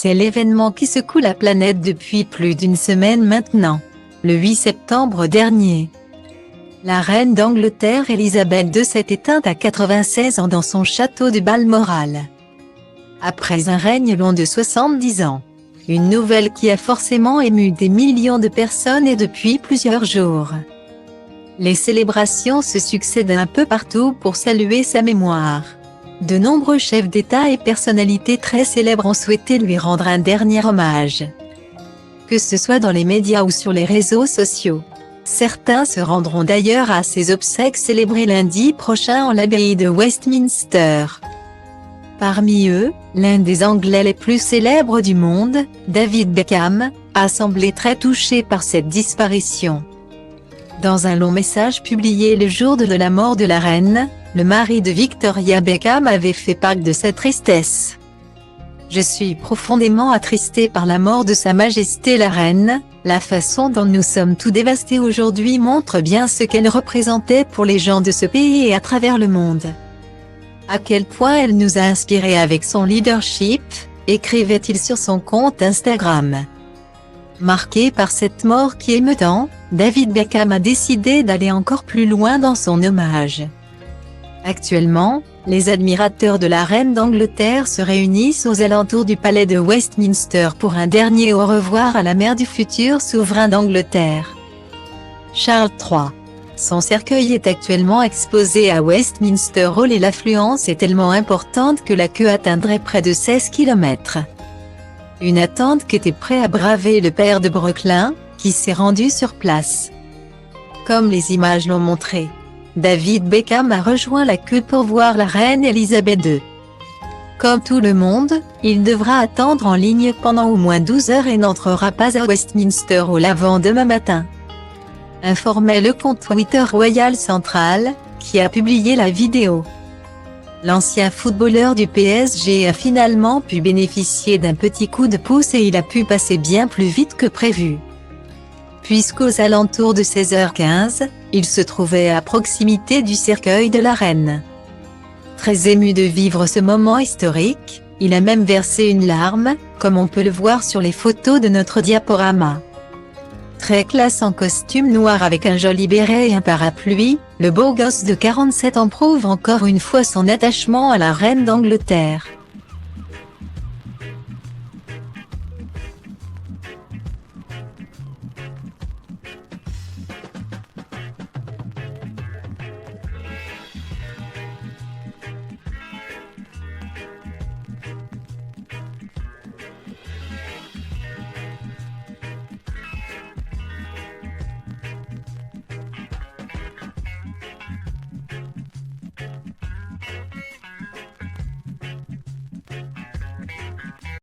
C'est l'événement qui secoue la planète depuis plus d'une semaine maintenant. Le 8 septembre dernier, la reine d'Angleterre Elisabeth II s'est éteinte à 96 ans dans son château de Balmoral. Après un règne long de 70 ans. Une nouvelle qui a forcément ému des millions de personnes et depuis plusieurs jours. Les célébrations se succèdent un peu partout pour saluer sa mémoire. De nombreux chefs d'État et personnalités très célèbres ont souhaité lui rendre un dernier hommage. Que ce soit dans les médias ou sur les réseaux sociaux. Certains se rendront d'ailleurs à ses obsèques célébrées lundi prochain en l'abbaye de Westminster. Parmi eux, l'un des Anglais les plus célèbres du monde, David Beckham, a semblé très touché par cette disparition. Dans un long message publié le jour de la mort de la reine, le mari de Victoria Beckham avait fait part de sa tristesse. « Je suis profondément attristé par la mort de Sa Majesté la Reine. La façon dont nous sommes tous dévastés aujourd'hui montre bien ce qu'elle représentait pour les gens de ce pays et à travers le monde. À quel point elle nous a inspirés avec son leadership », écrivait-il sur son compte Instagram. Marqué par cette mort qui émeut tant, David Beckham a décidé d'aller encore plus loin dans son hommage. Actuellement, les admirateurs de la reine d'Angleterre se réunissent aux alentours du palais de Westminster pour un dernier au revoir à la mère du futur souverain d'Angleterre, Charles III. Son cercueil est actuellement exposé à Westminster Hall et l'affluence est tellement importante que la queue atteindrait près de 16 km. Une attente qu'était prêt à braver le père de Brooklyn, qui s'est rendu sur place. Comme les images l'ont montré, David Beckham a rejoint la queue pour voir la reine Elisabeth II. Comme tout le monde, il devra attendre en ligne pendant au moins 12 heures et n'entrera pas à Westminster Hall avant demain matin. Informait le compte Twitter Royal Central, qui a publié la vidéo. L'ancien footballeur du PSG a finalement pu bénéficier d'un petit coup de pouce et il a pu passer bien plus vite que prévu. Puisqu'aux alentours de 16h15, il se trouvait à proximité du cercueil de la reine. Très ému de vivre ce moment historique, il a même versé une larme, comme on peut le voir sur les photos de notre diaporama. Très classe en costume noir avec un joli béret et un parapluie, le beau gosse de 47 ans prouve encore une fois son attachement à la reine d'Angleterre.